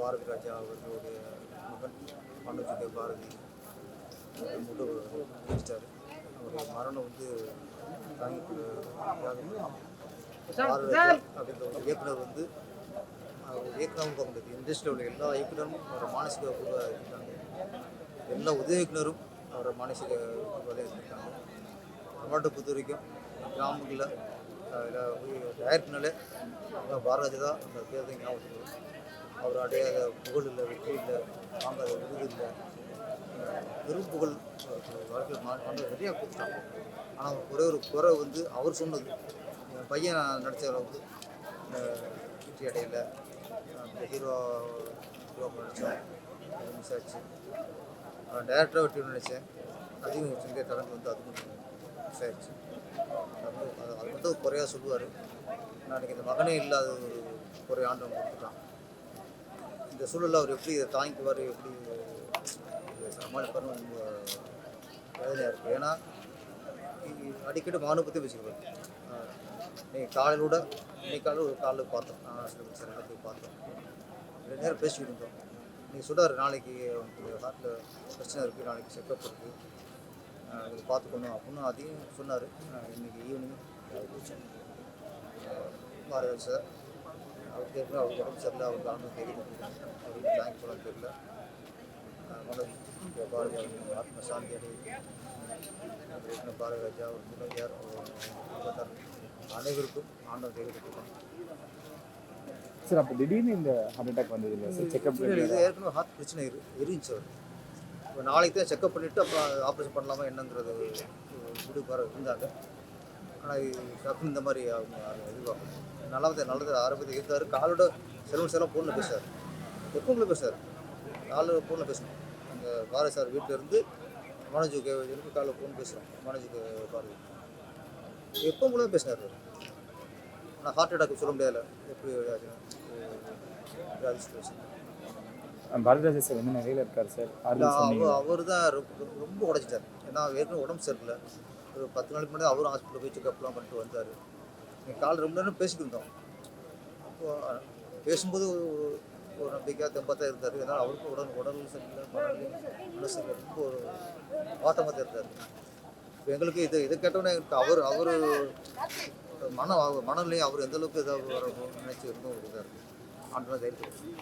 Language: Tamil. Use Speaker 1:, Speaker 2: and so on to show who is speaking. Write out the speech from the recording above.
Speaker 1: பாரதி ராஜா அவர்களுடைய மகன் மனோஜ் பாரதி மட்டும் முடிச்சிட்டாரு. அவருடைய மரணம் வந்து தாங்கிக்க பாரதி அப்படின்ற ஒரு இயக்குனர் வந்து இயக்குனரும் பார்க்க முடியாது. இண்டஸ்ட்ரியில் உள்ள எல்லா இயக்குனரும் அவரை மானசிக குழுவாக இருக்காங்க. எல்லா உதவி இயக்குனரும் அவரை மானசிக குழுவாக இருக்காங்க. தமிழ்நாட்டை பொறுத்த வரைக்கும் கிராமங்களில் டைரக்டர்னாலே பாரதி தான் அந்த பேர் தான் ஞாபகம் வரும். அவர் அடையாத புகழ் இல்லை, வெற்றி இல்லை, வாங்காத விருது இல்லை, வெறும் புகழ் வாழ்க்கையில் நிறையா கொடுத்துட்டாங்க. ஆனால் ஒரே ஒரு குறை வந்து அவர் சொன்னது, என் பையன் நடித்த அளவுக்கு வெற்றி அடையலை, அந்த ஹீரோ நடித்தேன் மிஸ் ஆச்சு, டேரக்டராக வெற்றி நினச்சேன், அதையும் சிங்க கலந்து வந்து அதுவும் மிஸ் ஆயிடுச்சு. அது மட்டும் குறையாக சொல்லுவார். நான் எனக்கு இந்த மகனே இல்லாத ஒரு குறை ஆண்டவன் கொடுத்துட்டான். இந்த சூழலில் அவர் எப்படி இதை தாங்கிக்குவார், எப்படி சமாளிப்பார்னு ரொம்ப வேதனையாக இருக்குது. ஏன்னா அடிக்கடி மகனை பற்றி பேசிக்குவார். இன்னைக்கு காலையிலோட இன்னைக்கு காலையில் ஒரு காலையில் பார்த்தோம், நான் சில போய் பார்த்தோம், 2 நேரம் பேசிக்கிட்டு இருந்தோம். நீங்கள் சொல்கிறார் நாளைக்கு அவனுக்கு ஹார்ட்டில் பிரச்சனை இருக்குது, நாளைக்கு செக்கப் இருக்குது, அதை பார்த்துக்கணும் அப்படின்னு அதையும் சொன்னார். இன்றைக்கி ஈவினிங் பாரதி சார் அவருக்கு ஏற்கனவே அவருக்கு உடம்பு சரியில்லை, அவருக்கு ஆனது தெரியல, அவருக்கு தேங்க் சொல்லணும்னு தெரியல. மனோஜ் பாரதி அவங்க ஆத்ம சாந்தி அடைவு பாரதி ராஜா அவர் துணைவியார் அனைவருக்கும் ஆண்டவர் தெரிவித்துக்கணும்
Speaker 2: சார். அப்போ திடீர்னு இந்த ஹார்ட் அட்டாக் வந்தது இல்லை சார்? செக்அப்
Speaker 1: இது ஏற்கனவே ஹார்ட் பிரச்சனை இருந்துச்சு. அவர் இப்போ நாளைக்கு தான் செக்அப் பண்ணிவிட்டு அப்புறம் ஆப்ரேஷன் பண்ணலாமா என்னங்கிறது முடிவு வர இருந்தாங்க. ஆனால் டக்குன்னு இந்த மாதிரி அவங்க எதிர்பார்க்கணும். நல்லது ஆரம்பத்தில் இருந்தார். காலோட செலவு ஃபோனில் பேசுகிறார், எப்பவுமே பேசுகிறார், காலைல ஃபோனில் பேசணும். அந்த பாரதி சார் வீட்டில் இருந்து மனோஜுக்கு காலையில் ஃபோன் பேசுகிறோம், மனோஜுக்கு பாரதி எப்போ மூலம் பேசினார். ஆனால் ஹார்ட் அட்டாக் சொல்ல முடியாதுல்ல எப்படி
Speaker 2: பாரதிராஜா சார் வந்து நிறைய இருக்கார் சார்.
Speaker 1: அவர் தான் ரொம்ப உடைச்சிட்டார். ஏன்னா ஏற்கனவே உடம்பு சரியில்லை. ஒரு 10 நாளைக்கு முன்னாடி அவரும் ஹாஸ்பிட்டல் போய் செக்அப்லாம் பண்ணிட்டு வந்தார். நீங்கள் கால் ரொம்ப நேரம் பேசிக்கிட்டு இருந்தோம். அப்போது பேசும்போது ஒரு நம்பிக்கையாக தெம்பத்தான் இருந்தார். ஏன்னா அவருக்கும் உடல் சரியில்லை, மனசு ரொம்ப ஒரு வாட்டமாக தான் இருந்தார். இப்போ எங்களுக்கு இதை கேட்டோன்னே அவர் மனநிலையும் அவர் எந்தளவுக்கு ஏதாவது நினைச்சு இருந்தும் இதாக இருக்குது. ஆண்டவன் தைரியப்படுது.